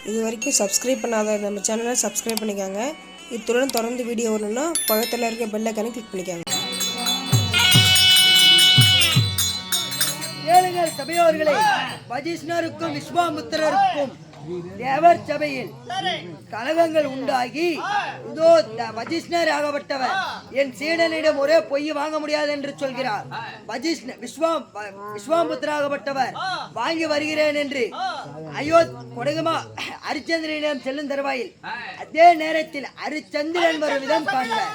இது வரைக்கும் சப்ஸ்கிரைப் பண்ணாத நம்ம சேனலை சப்ஸ்கிரைப் பண்ணிக்கோங்க. இத்துடன் தொடர்ந்து வீடியோ வரணும்னா பக்கத்தில் இருக்க பெல் ஐகானை கிளிக் பண்ணிக்கோங்க. ஏழுங்கள் சபையோர்களே, வஜிஷ்ணருக்கும் விஸ்வாமுத்திரருக்கும் தேவர் சபையில் கலகங்கள் உண்டாகி, இதோ வஜிஷ்ணர் ஆகப்பட்டவர் என் சீடனிடம் ஒரே பொய் வாங்க முடியாது என்று சொல்கிறார். விஸ்வாமுத்திராகப்பட்டவர் வாங்கி வருகிறேன் என்று கொடகுமா ஹரிச்சந்திரனிடம் செல்லும் தருவாயில் அதே நேரத்தில் ஹரிச்சந்திரன் வரும் விதம் காண்பார்.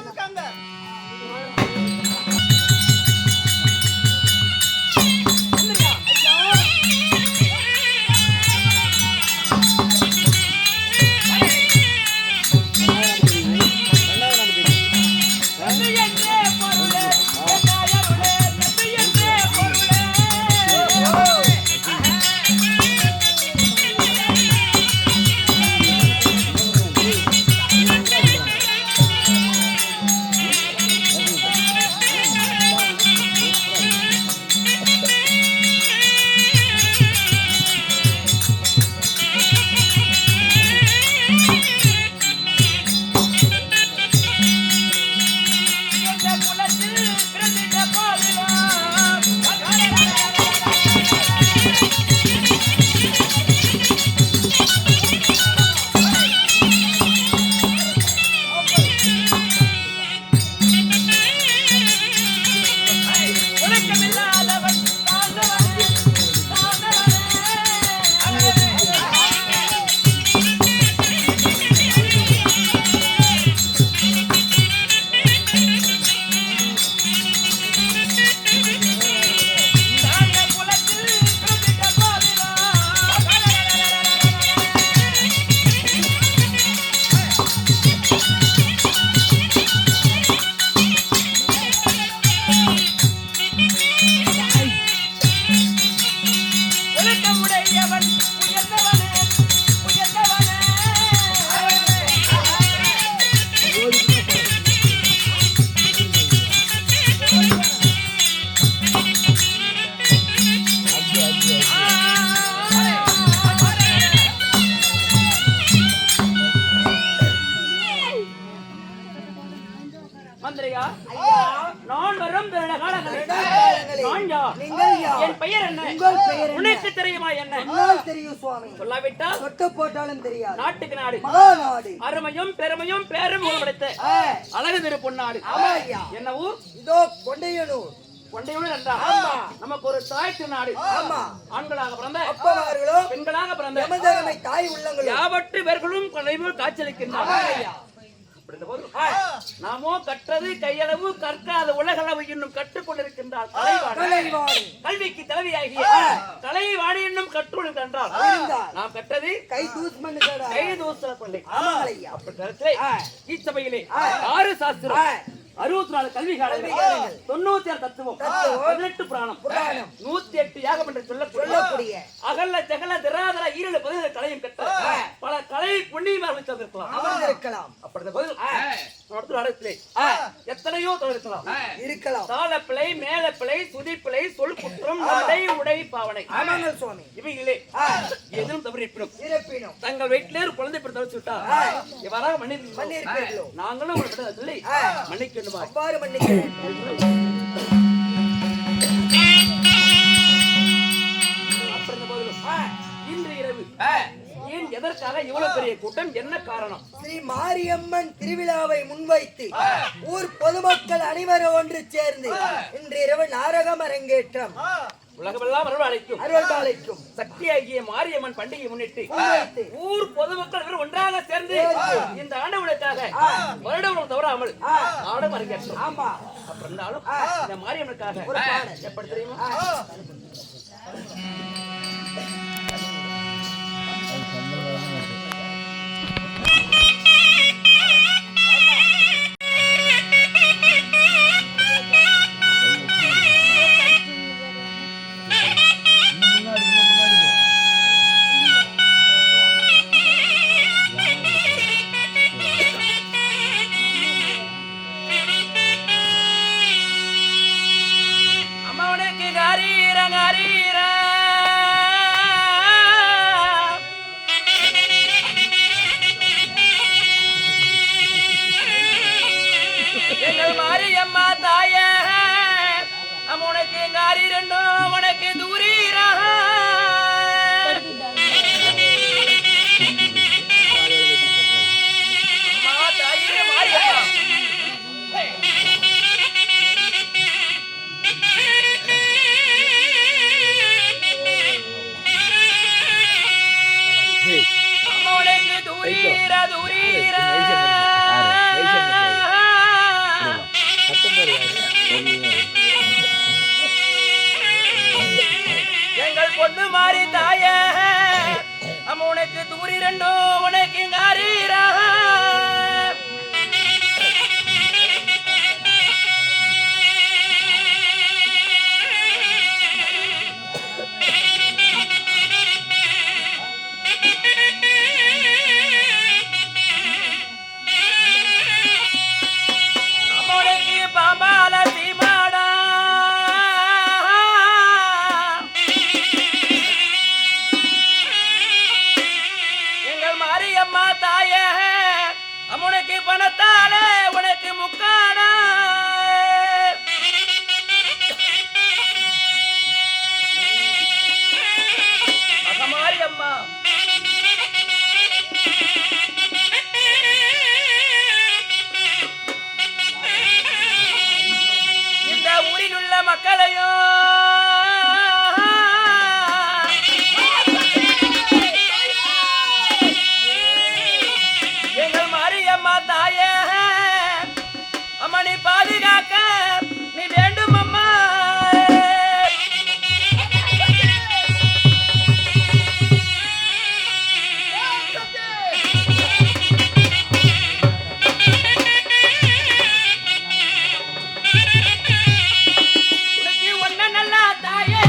என் பெயர் என்ன? உனக்கு தெரியுமா என்ன? தெரியும் சுவாமி. சொல்லாவிட்டால் சொட்டு போட்டாலும் தெரியாது. நாட்டுக்கு நாடு மகாநாடு அருமையும் பெருமையும் பேரும் படைத்த அழகு திரு பொன்னாடு. என்ன ஊர்? இதோ கொண்டையனூர். கொண்டையனூர் என்றால் நமக்கு ஒரு தாய் திருநாடு. ஆண்களாக பிறந்த அப்பமார்களோ பெண்களாக பிறந்த எமதகமை தாய் உள்ளங்கள் யாவற்று பேர்களும் கொலைவு காய்ச்சலிக்கின்றனர். நாமோ கற்றது கையளவு கற்காத உலகளவு இன்னும் கற்றுக் கொண்டிருக்கின்றார். கல்விக்கு தலைவியாகிய தலைவாணி என்னும் கற்றுக் என்றால் நாம் கற்றது கை தூச பிள்ளை. சபையிலே 6 சாஸ்திரம் 64 கல்வி காலங்கள் 96 தத்துவம் 18 புராணம் 108 யாகம் என்று சொல்லக்கூடிய அகல ஜகல திராதர ஈரல 17 கலையும் கற்ற பல கலை புண்ணியமாக இருக்கலாம். எத்தனையோ இருக்கலாம். தாள பிழை, மேல பிழை, சுதி பிழை, சொல் குற்றம், நடை உடை பாவனை இவைகளே எதிலும் தவறு இருப்பினும் தங்கள் வீட்டிலே ஒரு குழந்தை பிறந்த விட்டா இவ்வாறாக மன்னிப்பீர்களோ? நாங்களும் உங்களுக்கு சொல்லி மன்னிக்க அவ்வாறு மன்னிக்கிறேன். இன்று இரவு ஏன் எதற்காக இவ்வளவு பெரிய கூட்டம்? என்ன காரணம்? ஸ்ரீ மாரியம்மன் திருவிழாவை முன்வைத்து ஊர் பொதுமக்கள் அனைவரும் ஒன்று சேர்ந்து இன்று இரவு நாடகம் அரங்கேற்றம். உலகமெல்லாம் அருள்பாலிக்கும் சக்தியாகிய மாரியம்மன் பண்டிகை முன்னிட்டு ஊர் பொதுமக்கள் ஒன்றாக சேர்ந்து இந்த ஆண்டவனுக்காக வருடம் தவறாமல் நாடகம் அரங்கேற்றம். இருந்தாலும் இந்த மாரியம்மனுக்காக எப்படி தெரியுமா? அம்மா உனக்கு ஹரீர அம்மனுக்கு தூரீர தூரீர எங்கள் பொண்ணு மாறி தாய அம்மா உனக்கு தூரி ரெண்டோ உனக்கு காரீரா அம்மா பாம்பால தீமாடா மாரியம்மா தாய உனக்கு பணத்தாலே உனக்கு முக்காடா மாரியம்மா இந்த ஊரில் உள்ள மக்களையும் பாதுகாக்க நீ வேண்டும் அம்மா உனக்கு ஒன்ன நல்லா தாயே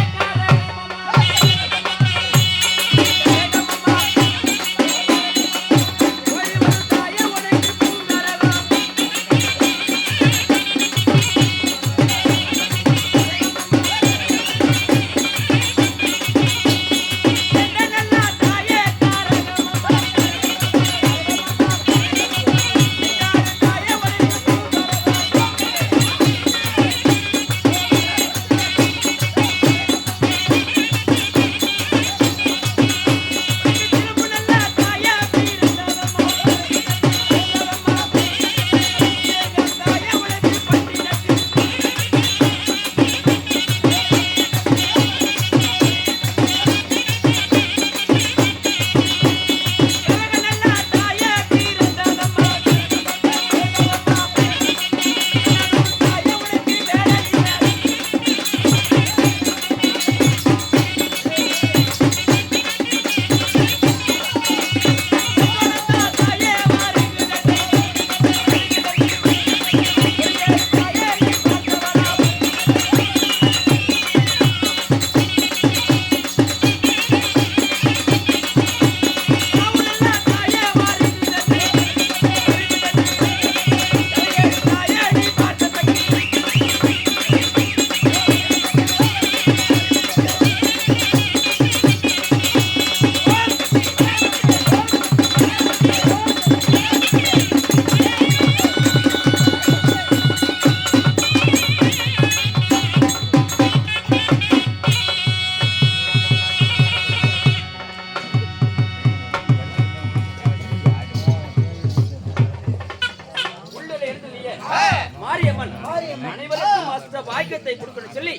அனைவருக்கும் அஷ்ட பாக்கியத்தை கொடுக்கணும் சொல்லி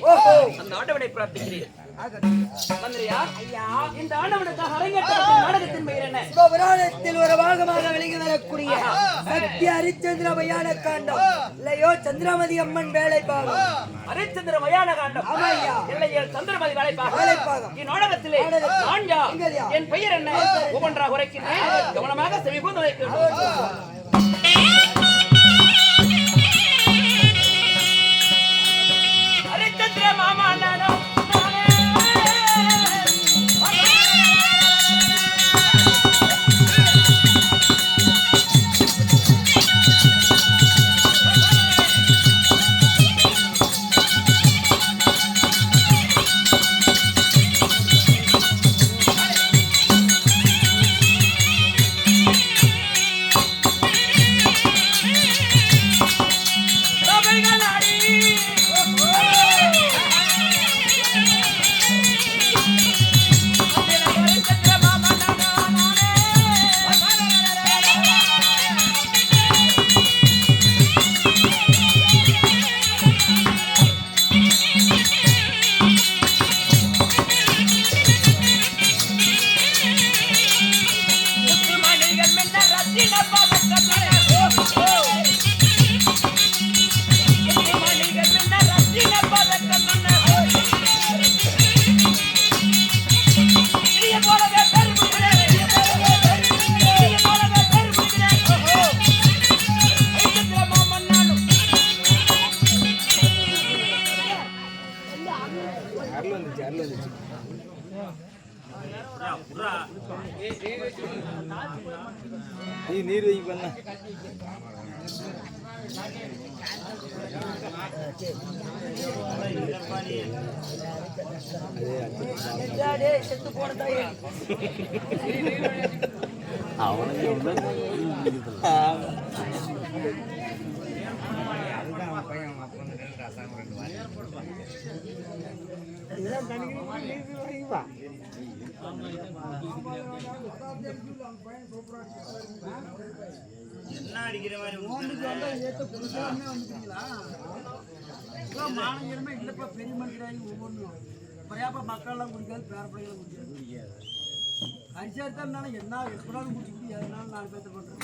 அந்த ஆண்டவனை பிரார்த்திக்கிறேன். மந்திரியா, இந்த ஆண்டவனுக்காக அரங்கேற்றப்பட்ட நாடகத்தின் பெயர் என்ன? சிவபுராணத்தில் ஒரு பாகமாக விளங்கி வரக்கூடிய சத்திய ஹரிச்சந்திர மயான காண்டம் இல்லையோ சந்திரமதி அம்மன் வேலை பாகம். ஹரிச்சந்திர மயான காண்டம் இல்லையோ சந்திரமதி வேலை பாகம். இந்நாடகத்திலே நான் யார், என் பெயர் என்ன ஒவ்வொன்றாக உரைக்கிறேன். கவனமாக செவிகூர்ந்து வைக்கிறேன். மாமா நானோ நீர் வை பண்ண செத்து போனதா என்ன அடிக்கிற மாதிரி மாநகரமே இல்லப்பா பெரிய மந்திராகி ஒவ்வொன்றும் பரையாப்பா மக்கள்லாம் குடிக்காது பேரப்படைகளும் குடிக்காது அரிசியாக இருந்தாலும் என்ன எப்படாலும் குடிச்சுக்கிட்டு எதனாலும் 4 பேர்த்த பண்ணுறேன்.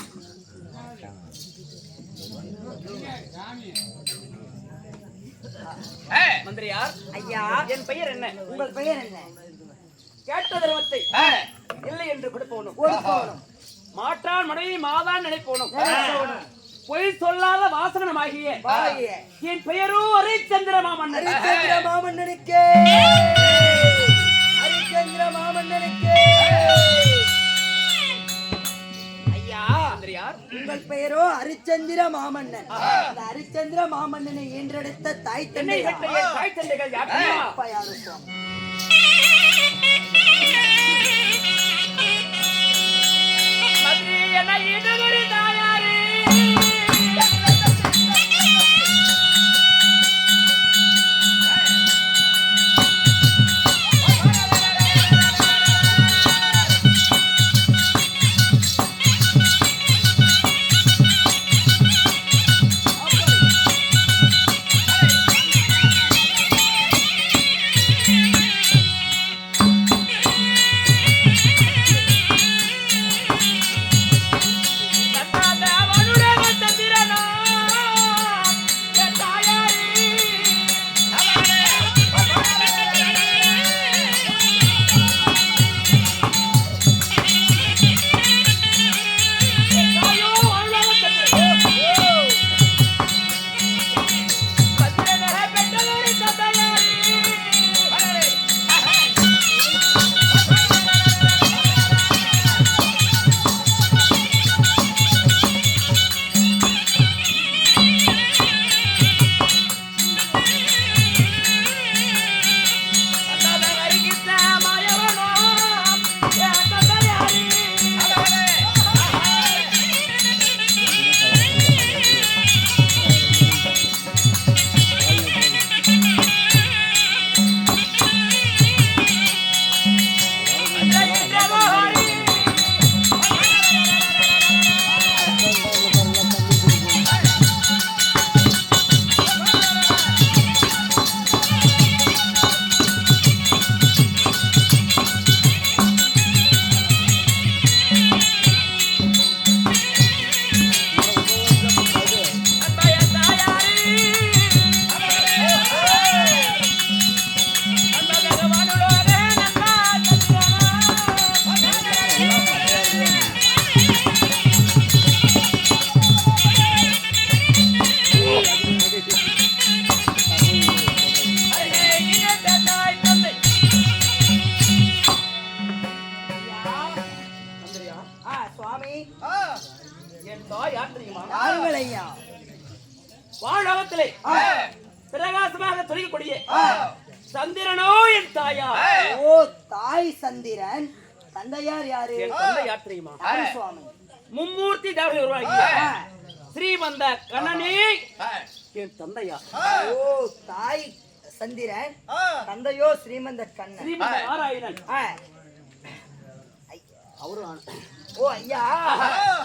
மந்திரியார், ஐயா, என் பெயர் என்ன? உங்கள் பெயர் என்ன? கேட்ட தர்மத்தை இல்லை என்று கொடுப்போனும், கொடுப்போனும், மாற்றான் மனைவி மாதான் நினைப்போனும், பொய் சொல்லாத வாசகனமாகிய என் பெயரும் ஹரிச்சந்திர மாமன்னன். ஹரிச்சந்திர மாமன்னனுக்கே, ஹரிச்சந்திர மாமன்னனுக்கே. ஐயா, மந்திரியார், உங்கள் பெயரோ ஹரிச்சந்திர மாமன்னன். அந்த ஹரிச்சந்திர மாமன்னனை ஈன்றெடுத்த தாய் என்னை தந்தை பெற்ற என் தாய் தந்தைகள் யாருமா? அப்பா யாரு சுவாமி? மந்திரி என்னை ஈடுகுறி தாயாரே. வாழகத்திலே பிரகாசமாக தொழிக்கூடிய சந்திரனோ என் தாயா. ஓ, தாய் சந்திரன். தந்தையார் யாரு? என் தந்தை யார் தெரியுமா? யாரு சுவாமி? மும்மூர்த்தி தேவர்கள் உருவாகிய ஸ்ரீமந்த கண்ணனே என் தந்தையா. ஓ, தாய் சந்திரன், தந்தையோ ஸ்ரீமந்த கண்ணன். ஸ்ரீமந்த நாராயணன் அவரு ஆண். ஓ ஐயா,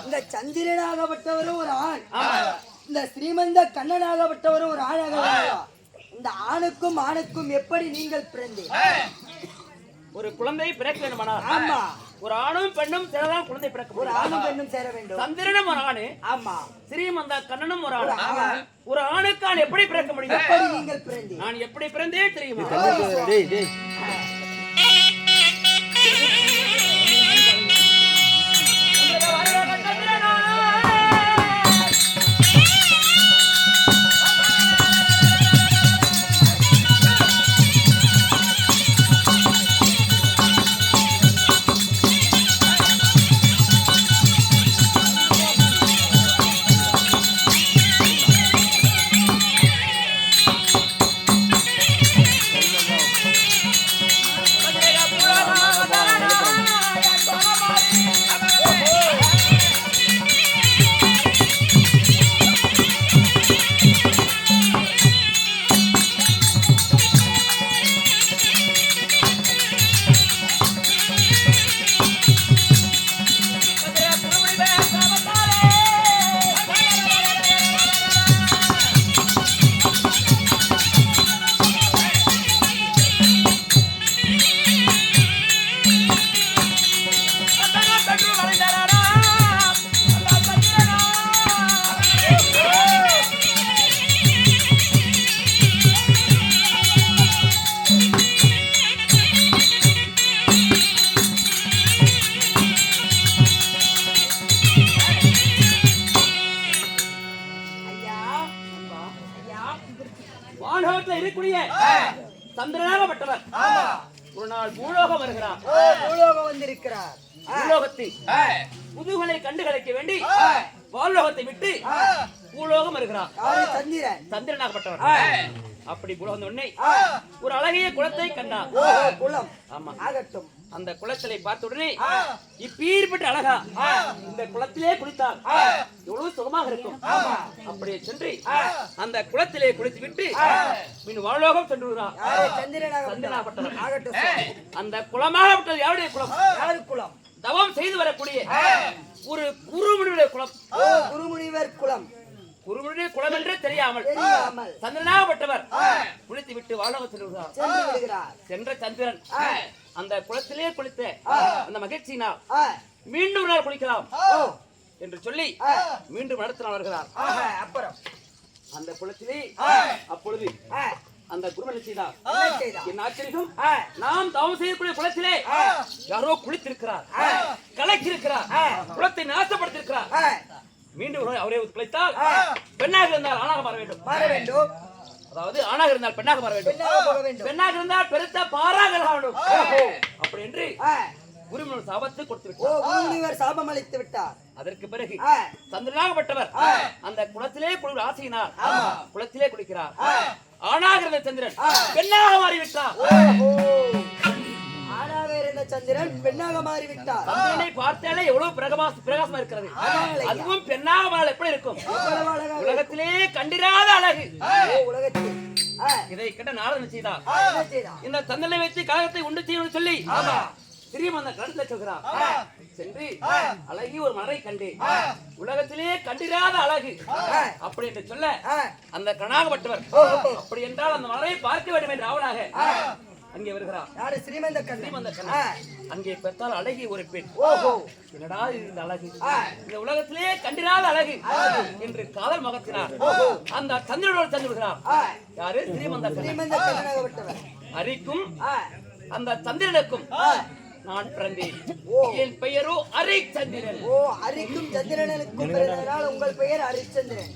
இந்த சந்திரனாகப்பட்டவரும் ஒரு ஆண், இந்த ஸ்ரீமந்த கண்ணனாகப்பட்டவரும் ஒரு ஆணாக. இந்த ஆணுக்கும் ஆணுக்கும் எப்படி நீங்கள் பிறந்தீர்கள்? ஒரு குழந்தை பிறக்க வேண்டுமானால் ஆமா, ஒரு ஆணும் பெண்ணும் சேரதான் குழந்தை பிறக்க. ஒரு ஆணும் பெண்ணும் சேர வேண்டும். சந்திரனும் ஒரு ஆணு, ஆமா, ஸ்ரீமந்த கண்ணனும் ஒரு ஆணு. ஒரு ஆணுக்கு ஆண் எப்படி பிறக்க முடியும்? எப்படி நீங்கள் பிறந்தீர்கள்? நான் எப்படி பிறந்தே தெரியுமா? டேய் டேய் இருக்கக்கூடிய சந்திரனாகப்பட்டவர் ஒரு நாள் பூலோகம் வருகிறார். பூலோகம் வந்திருக்கிறார். பூலோகத்தில் புதுகளை கண்டு கலைக்க வேண்டி வால்லோகத்தை விட்டு பூலோகம் வருகிறார். யாரு? சந்திரன். சந்திரனாகப்பட்டவர் அப்படி பூலோகம் உடனே ஒரு அழகிய குளத்தை கண்டார். குளம். ஆமா. ஆகட்டும். அந்த குளத்திலே பார்த்த உடனே இப்பீர்பட்ட அழகா இந்த குளத்திலே குளித்தார் எவ்வளவு சுகமாக இருக்கும். அப்படியே சென்று அந்த குளத்திலே குளித்து விட்டு மீன் வாழோகம் சென்று சந்திரனாகப்பட்டவர். ஆகட்டும். அந்த குளமாகப்பட்டது யாருடைய குளம்? யாரு குளம்? தவம் செய்து வரக்கூடிய ஒரு குருமுனிவருடைய குளம். குருமுனிவர் குளம். குருமுனிவருடைய குளம் என்றே தெரியாமல் சந்திரனாகப்பட்டவர் குளித்து விட்டு வாழோகம் சென்று விடுகிறார். சென்ற சந்திரன் அந்த குளத்திலே குளித்த அந்த மகிழ்ச்சியினால் மீண்டும் ஒரு நாள் குளிக்கலாம் என்று சொல்லி மீண்டும் நடத்தினால் வருகிறார். அப்புறம் அந்த குளத்திலே அப்பொழுது அந்த குருமணி செய்தார். என் ஆச்சரியம், நாம் தவம் செய்யக்கூடிய குளத்திலே யாரோ குளித்திருக்கிறார், கலக்கியிருக்கிறார், குளத்தை நாசப்படுத்திருக்கிறார். மீண்டும் அவரே குளித்தால் பெண்ணாக இருந்தால் ஆணாக மாற வேண்டும். அதாவது ஆணாக இருந்தால் பெண்ணாக மாற வேண்டும். பெண்ணாக இருந்தால் பெருத்த பாராக வேண்டும். அப்படி என்று குருமுனிவர் சாபத்தை கொடுத்து விட்டார். சாபம் அளித்து விட்டார். அதற்கு பிறகு சந்திரனாகப்பட்டவர் அந்த குளத்திலே குளிர் ஆசையினார் குளத்திலே குளிக்கிறார். ஆணாக இருந்த சந்திரன் பெண்ணாக மாறிவிட்டார். ஆணாக இருந்த சந்திரன் பெண்ணாக மாறிவிட்டார். சந்திரனை பார்த்தாலே எவ்வளவு பிரகாசமா இருக்கிறது. அதுவும் பெண்ணாக மாறினால் எப்படி இருக்கும்? உலகத்திலே கண்டிராத அழகு. உலகத்தில் இதை கண்ட நாரதன் செய்தார். இந்த சந்திரனை வைத்து கழகத்தை உண்டு செய்யணும்னு சொல்லி ஸ்ரீமந்த கருத்துல சொல்கிறார். சென்று அழகி ஒரு மலரை கண்டு உலகத்திலே கண்டிராத அழகு அப்படி என்று சொல்ல அந்த கணாகப்பட்டவர் அப்படி என்றால் அந்த மலரை பார்க்க வேண்டும் என்று ஆவலாக அங்கே வருகிறார். யாரு? ஸ்ரீமந்த கண்ணன். அங்கே பெற்றால் அழகி ஒரு பெண். என்னடா இந்த அழகு, இந்த உலகத்திலே கண்டிராத அழகு என்று காதல் மகத்தினார். அந்த சந்திரனோடு சென்று விடுகிறார். யாரு? ஸ்ரீமந்த கண்ணன். அரிக்கும் அந்த சந்திரனுக்கும் நான் பிறந்தேன். என் பெயரோ அரிச்சந்திரன். அரிக்கும் சந்திரனுக்கும் பிறந்ததால் உங்கள் பெயர் அரிச்சந்திரன்.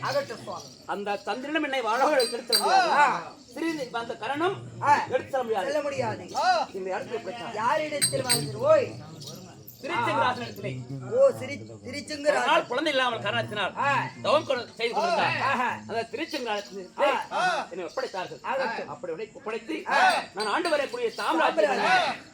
ஆகட்டும். அந்த சந்திரனும் என்னை வாழ எடுத்து அந்த கரணும் எடுத்து செல்ல முடியாது. இந்த இடத்துல யாரிடத்தில் வாழ்ந்து? ஓய் திருச்செங்கராசனத்திலே. திருச்செங்கராசன் குழந்தை இல்லாமல் காரணத்தினால் தவம் செய்து கொண்டிருந்தார். அந்த திருச்செங்கராசனத்திலே என்னை ஒப்படைத்தார்கள். அப்படி ஒப்படைத்து நான் ஆண்டு வரக்கூடிய சாம்ராஜ்யம்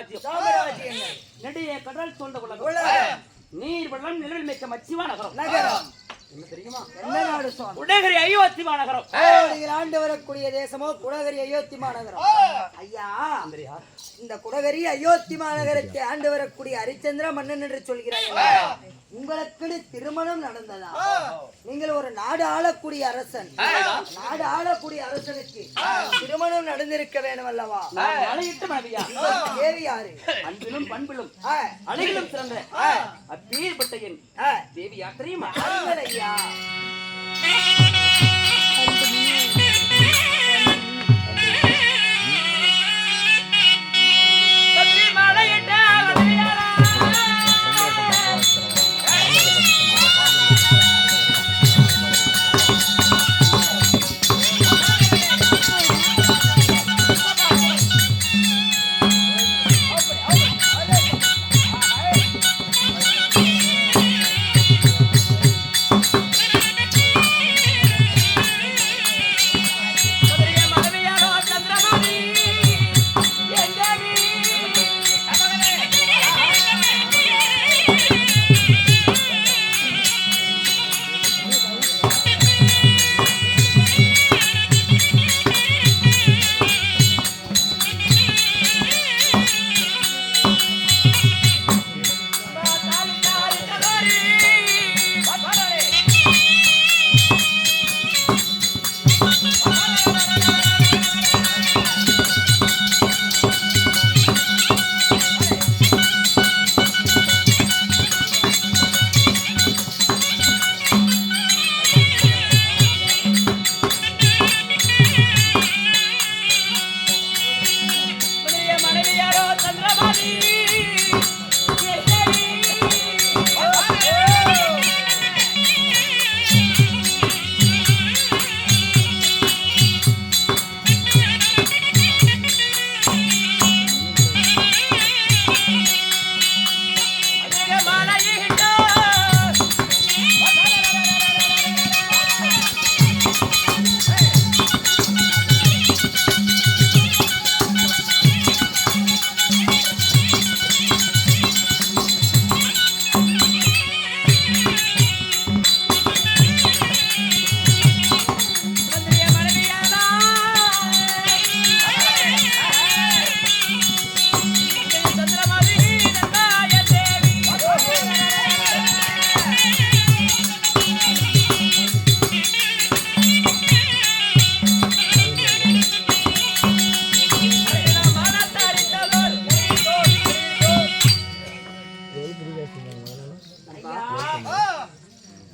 சாம்ராஜ்யம் சாம்ராஜ்யங்கள் நெடிய கடல் சூழ்ந்த உலகம் உலகம் நீர் வெள்ளம் நிழல் மிக்க மச்சிவா நகரம் நகரம் என்ன தெரியுமா? என்ன நாடு சுவாமி? உடகரி அயோத்தி மாநகரம். கோடிகள் ஆண்டு வரக்கூடிய தேசமோ குடகரி அயோத்தி மாநகரம். ஐயா, இந்த குடகரி அயோத்தி மாநகரத்தை ஆண்டு வரக்கூடிய ஹரிச்சந்திர மன்னன் என்று சொல்கிறாய். உங்களுக்கு திருமணம் நடந்ததா? நீங்கள் ஒரு நாடு ஆளக்கூடிய அரசன். நாடு ஆளக்கூடிய அரசனுக்கு திருமணம் நடந்திருக்க வேண்டும் அல்லவா? அழகிட்டு மனைவியா தேவி யாரு? அன்பிலும் பண்பிலும் அழகிலும் சிறந்த அப்பேற்பட்ட என் தேவி யார் தெரியுமா? ஐயா,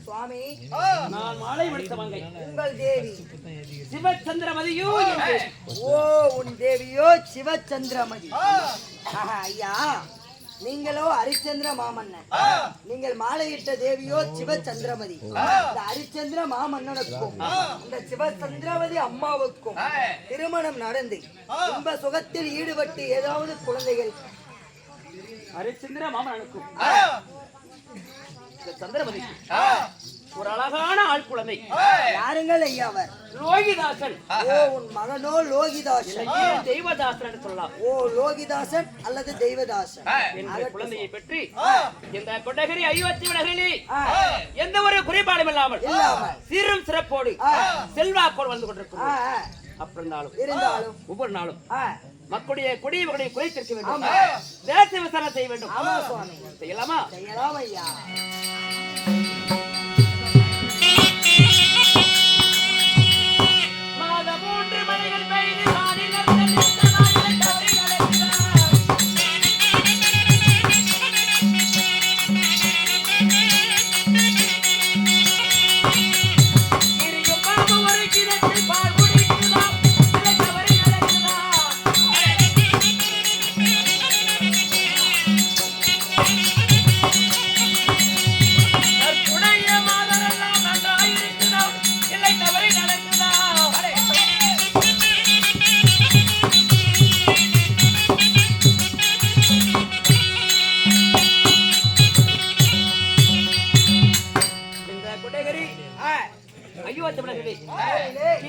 சுவாமி, நான் மாலை முடித்த மங்கை உங்கள் தேவி சிவச்சந்திரமதியோ என் தேவி. ஓ, உன் தேவியோ சிவச்சந்திரமதி. ஐயா, நீங்களோ ஹரிச்சந்திர மாமன்னன். நீங்கள் மாலையிட்ட தேவியோ சிவச்சந்திரமதி. இந்த ஹரிச்சந்திர மாமன்னனுக்கும் இந்த சிவச்சந்திரமதி அம்மாவுக்கும் திருமணம் நடந்து இன்ப சுகத்தில் ஈடுபட்டு ஏதாவது குழந்தைகள் ஹரிச்சந்திர மாமனுக்கும் சந்திரமதி ஒரு அழகான ஆள் குழந்தை. யாருங்கள் ஐயா அவர்? லோகிதாசன். ஓ, உன் மகனோ லோகிதாசன். தெய்வதாசன் என்று சொல்லலாம். ஓ, லோகிதாசன் அல்லது தெய்வதாசன் என்ற குழந்தையை பெற்று இந்த கொடகரி அயோத்தி நகரிலே எந்த ஒரு குறைபாடும் இல்லாமல் சீரும் சிறப்போடு செல்வாக்கோடு வந்து கொண்டிருக்கிறோம். அப்படின்னாலும் இருந்தாலும் ஒவ்வொரு நாளும் மக்களுடைய குடிமக்களை குறைத்திருக்க வேண்டும். தேச விசாரணை செய்ய வேண்டும். செய்யலாமா? செய்யலாம் ஐயா.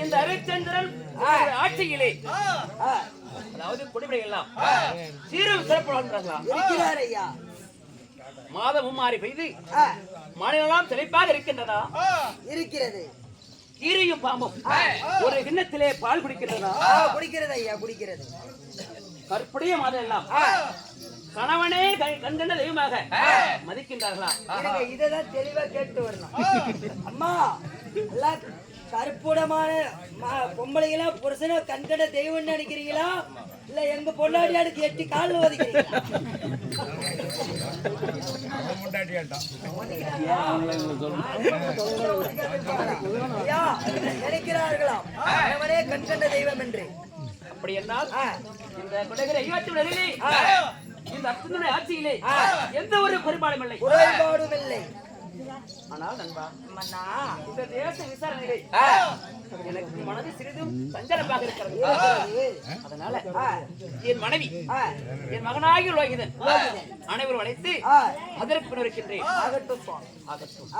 இந்த ஹரிச்சந்திரன் ஆட்சியிலே அதாவது குடிமுறை எல்லாம் சீரும் சிறப்பு வாழ்கிறார்களா? இருக்கிறார் ஐயா. மாதமும் மாறி பெய்து ஆ, மாநிலம் செழிப்பாக இருக்கின்றதா? இருக்கிறது. கீரியும் பாம்பும் ஒரு கிண்ணத்திலே பால் குடிக்கின்றதா? குடிக்கிறது ஐயா, குடிக்கிறது. கற்புடைய மாதம் எல்லாம் கணவனே கண்கண்ட தெய்வமாக மதிக்கின்றார்களா? இருங்க, இததான் தெளிவா கேட்டு வரணும். அம்மா, எல்லாம் கற்புடமான பொம்பளைங்களா புருஷனை கண்கண்ட தெய்வம்னு நினைக்கிறீங்களா, இல்ல எங்க பொண்டாட்டியாடுக்கு 8 கால்ல ஒதுக்கிறீங்களா? ஐயா, நினைக்கிறார்களாம் கணவனே கண்கண்ட தெய்வம் என்று. அப்படி என்றால் இந்த கொடகிற 21 இந்த அர்த்தனுடைய ஆட்சியிலே எந்த ஒரு குறைபாடும் இல்லை. குறைபாடும் இல்லை. ஆனால் நண்பா, மன்னா, இந்த தேச விசாரணையிலே எனக்கு மனது சிறிதும் சஞ்சலமாக இருக்கிறது. அதனால என் மனைவி என் மகனாகிய லோகிதன் அனைவரும் அழைத்து அதற்கு பின் இருக்கின்றேன். ஆகட்டும். ஆகட்டும்.